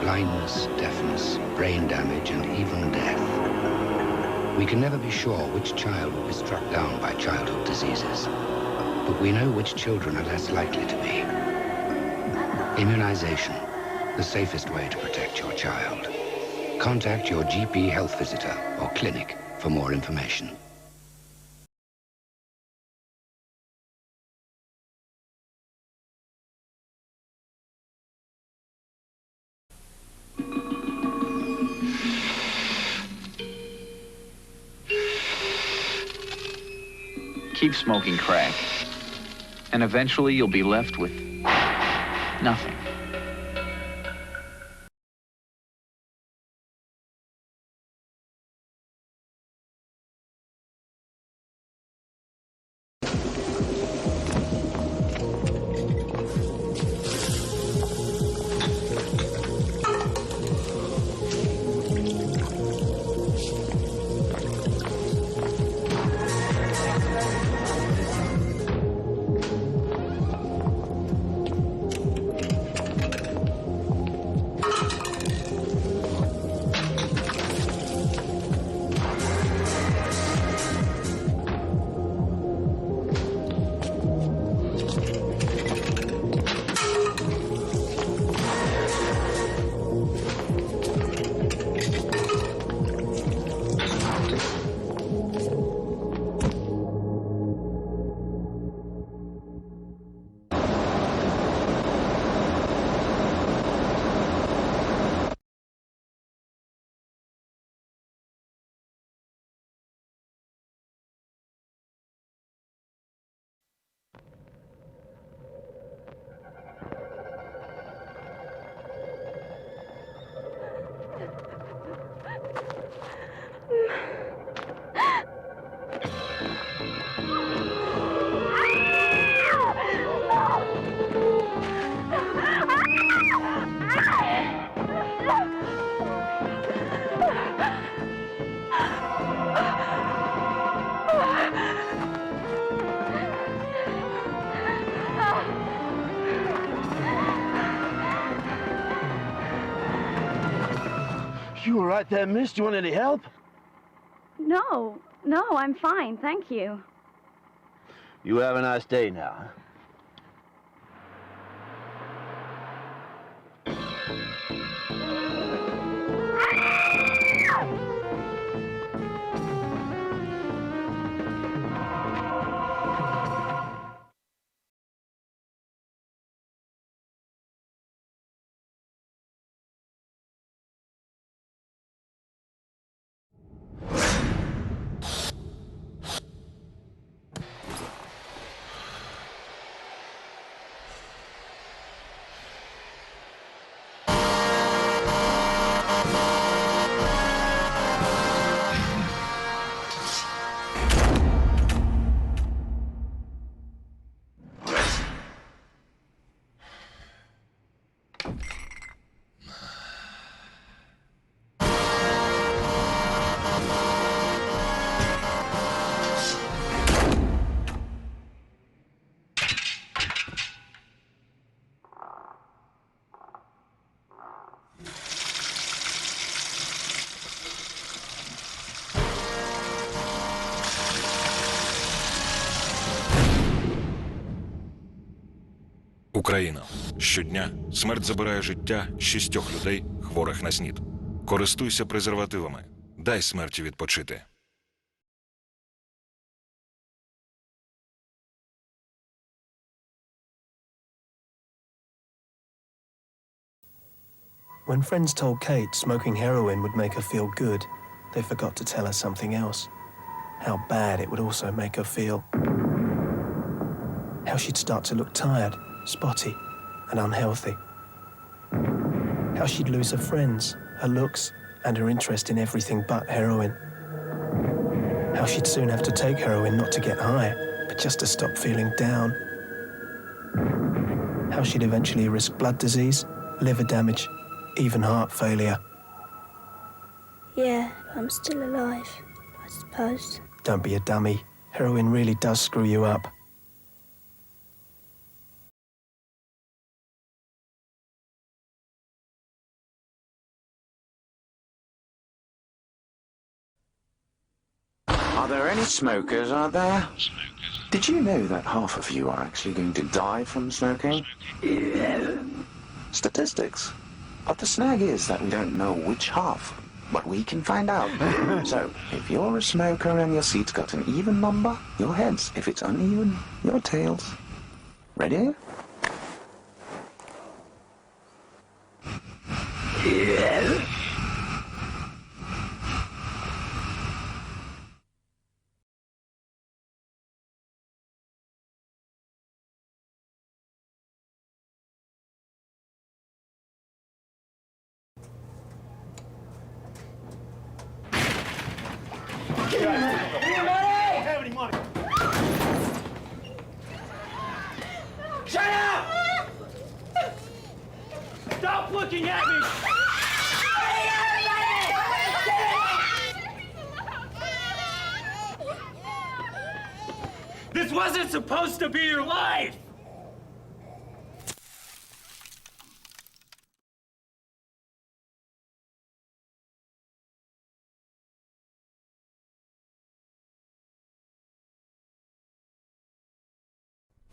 blindness, deafness, brain damage, and even death. We can never be sure which child will be struck down by childhood diseases, but we know which children are less likely to be. Immunization, the safest way to protect your child. Contact your GP health visitor or clinic for more information. Keep smoking crack, and eventually you'll be left with nothing. You all right there, miss? Do you want any help? No, I'm fine, thank you. You have a nice day now. Україна. Щодня смерть забирає життя 6 людей, хворих на СНІД. Користуйся презервативами. Дай смерті відпочити. When friends told Kate smoking heroin would make her feel good, they forgot to tell her something else. How bad it would also make her feel. How she'd start to look tired, spotty, and unhealthy. How she'd lose her friends, her looks, and her interest in everything but heroin. How she'd soon have to take heroin not to get high, but just to stop feeling down. How she'd eventually risk blood disease, liver damage, even heart failure. Yeah, I'm still alive, I suppose. Don't be a dummy. Heroin really does screw you up. Are there any smokers out there? Did you know that half of you are actually going to die from smoking? Statistics. But the snag is that we don't know which half. But we can find out. So, if you're a smoker and your seat's got an even number, your heads. If it's uneven, your tails. Ready? Shut up! Stop looking at me! This wasn't supposed to be your life!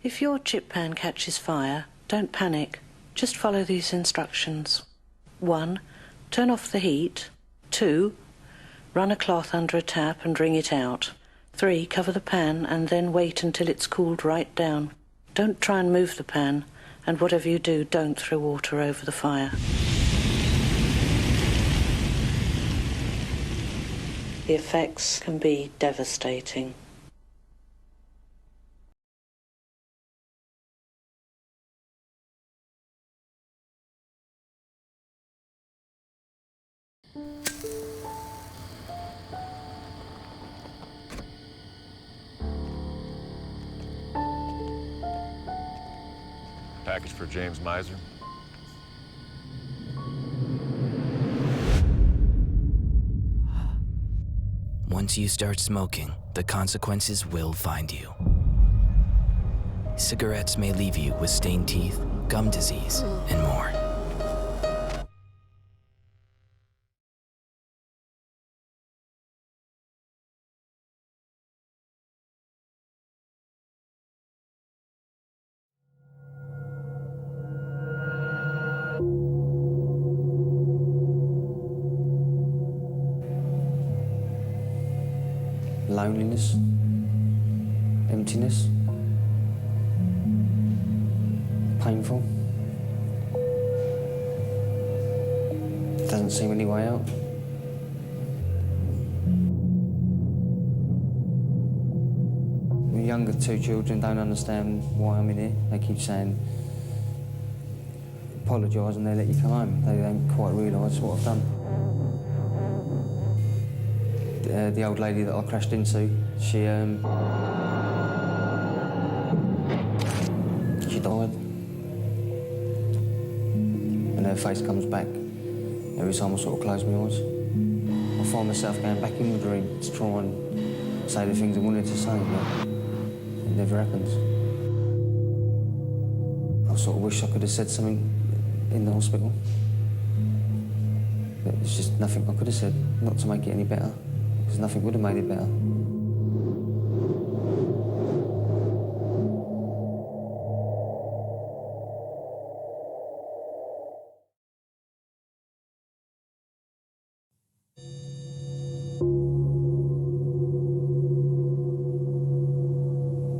If your chip pan catches fire, don't panic. Just follow these instructions. 1. Turn off the heat. 2. Run a cloth under a tap and wring it out. 3. Cover the pan and then wait until it's cooled right down. Don't try and move the pan, and whatever you do, don't throw water over the fire. The effects can be devastating. Package for James Miser. Once you start smoking, the consequences will find you. Cigarettes may leave you with stained teeth, gum disease, and more. Loneliness, emptiness, painful. Doesn't seem any way out. The younger two children don't understand why I'm in here. They keep saying, apologise and they let you come home. They don't quite realise what I've done. The old lady that I crashed into, she died. And her face comes back every time I sort of close my eyes. I find myself going back in the dream to try and say the things I wanted to say, but it never happens. I sort of wish I could have said something in the hospital. But there's just nothing I could have said, not to make it any better. Because nothing would have made it better.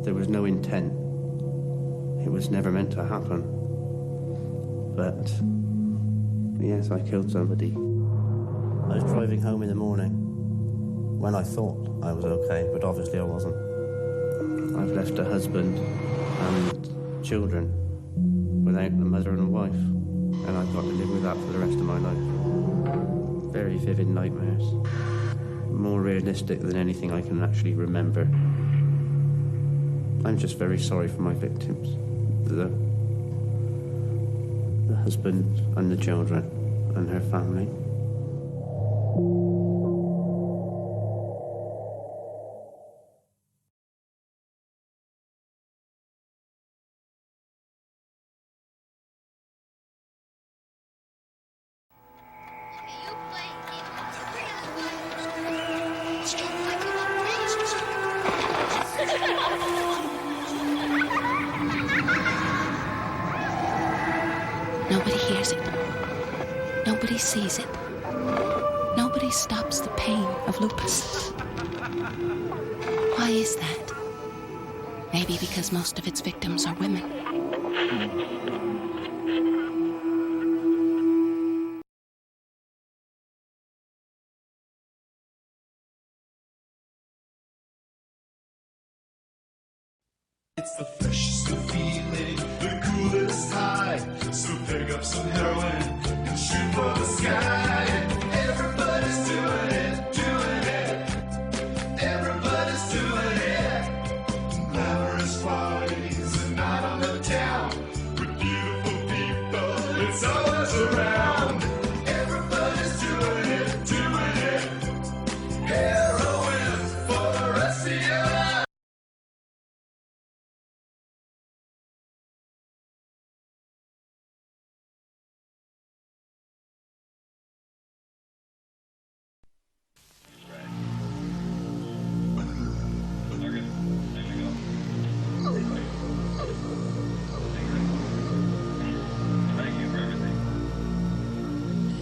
There was no intent. It was never meant to happen. But, yes, I killed somebody. I was driving home in the morning when I thought I was okay, but obviously I wasn't. I've left a husband and children without a mother and a wife, and I've got to live with that for the rest of my life. Very vivid nightmares. More realistic than anything I can actually remember. I'm just very sorry for my victims. The husband and the children and her family. Nobody sees it. Nobody stops the pain of lupus. Why is that? Maybe because most of its victims are women. It's the freshest of feeling, the coolest high. So pick up some heroin and shoot for the sky. Everybody's doing it, doing it. Everybody's doing it. Glamorous parties and night on the town with beautiful people. It's always around. Everybody's doing it, doing it. Heroin for the rest of your life.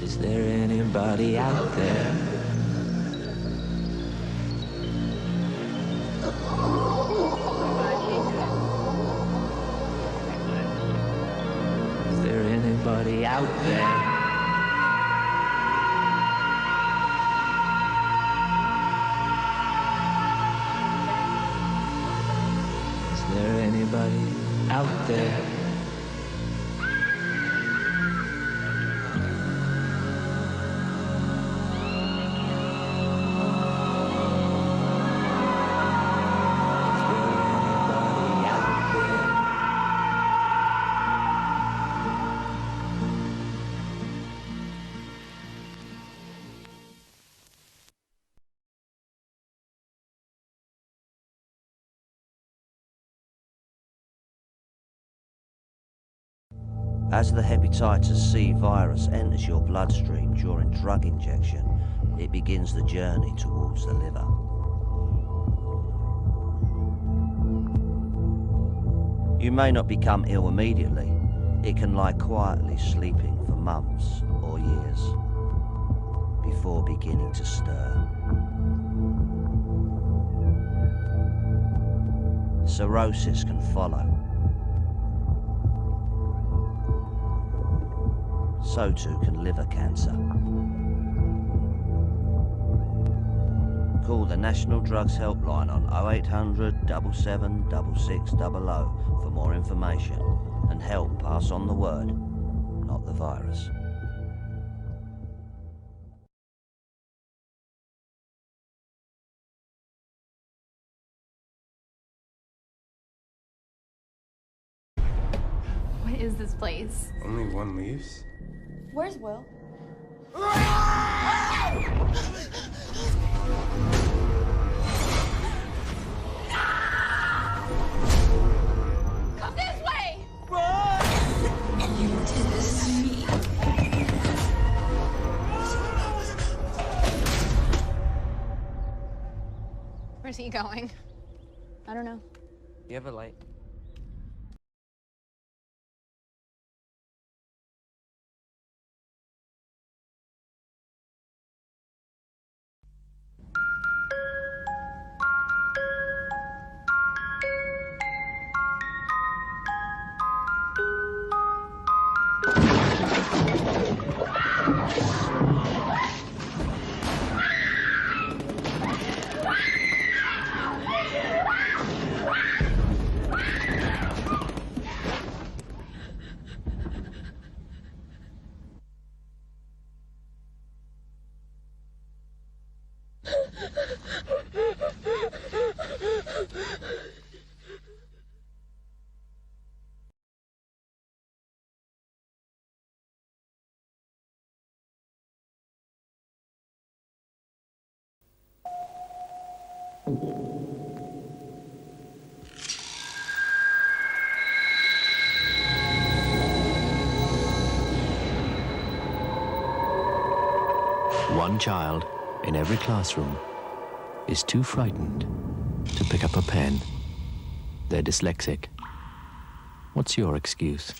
Is there anybody out there? Is there anybody out there? Is there anybody out there? As the hepatitis C virus enters your bloodstream during drug injection, it begins the journey towards the liver. You may not become ill immediately. It can lie quietly sleeping for months or years before beginning to stir. Cirrhosis can follow. So too can liver cancer. Call the National Drugs Helpline on 0800 77 6600 for more information and help pass on the word, not the virus. What is this place? Only one leaves? Where's Will? Come this way! You did this to me. Where's he going? I don't know. You ever late? One child in every classroom is too frightened to pick up a pen. They're dyslexic. What's your excuse?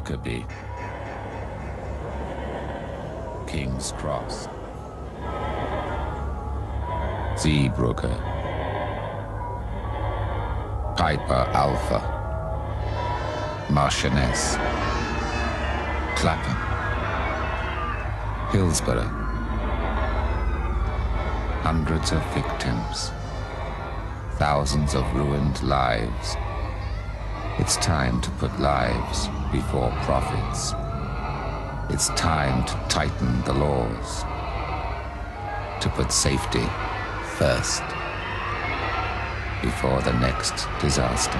Lockerbie, King's Cross, Zeebrugge, Piper Alpha, Marchioness, Clapham, Hillsborough. Hundreds of victims, thousands of ruined lives. It's time to put lives before profits. It's time to tighten the laws, to put safety first before the next disaster.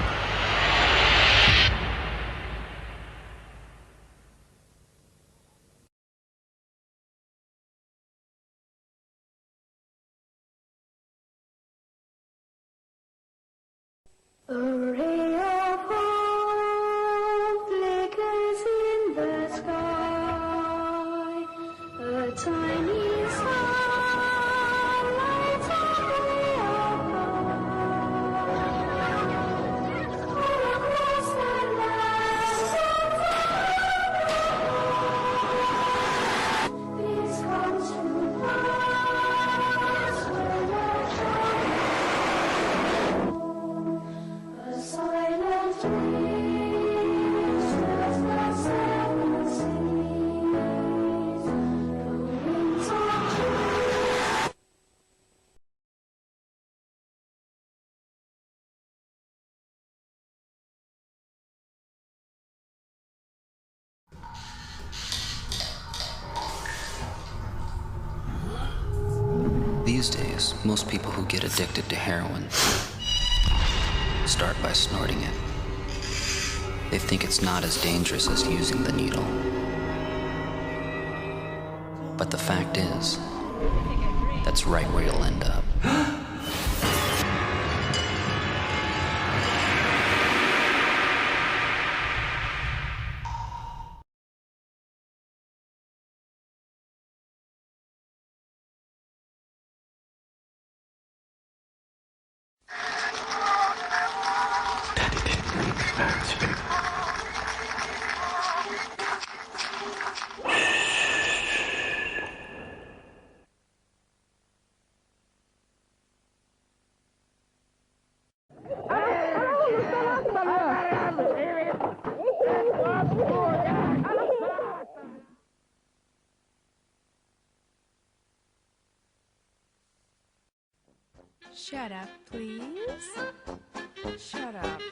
A ray of hope flickers in the sky. A tiny star lights up way above. All across the land, this comes to pass when a child. A silent wind stirs the seven seas. The winds of change. These days, most people who get addicted to heroin start by snorting it. They think it's not as dangerous as using the needle. But the fact is, that's right where you'll end up. Shut up, please. Shut up.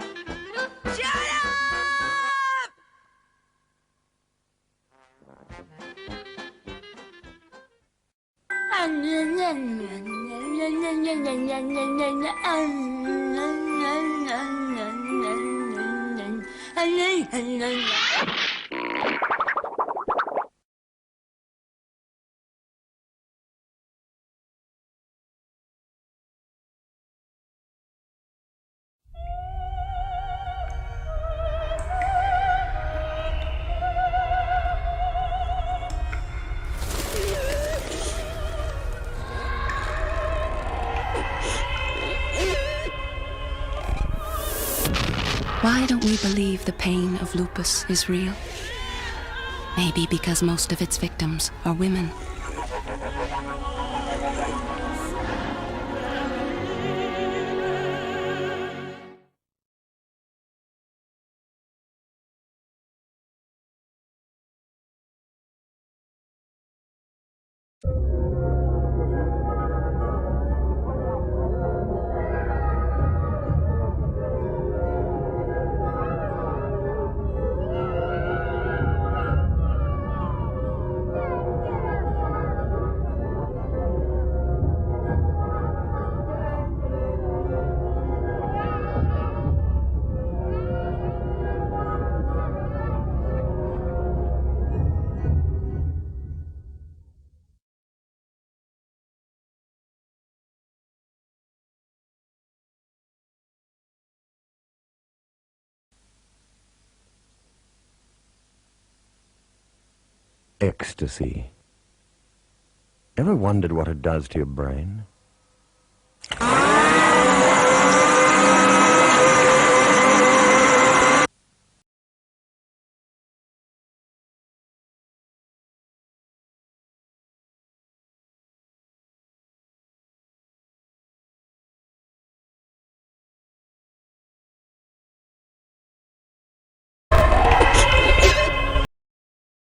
Why don't we believe the pain of lupus is real? Maybe because most of its victims are women. Ecstasy. Ever wondered what it does to your brain?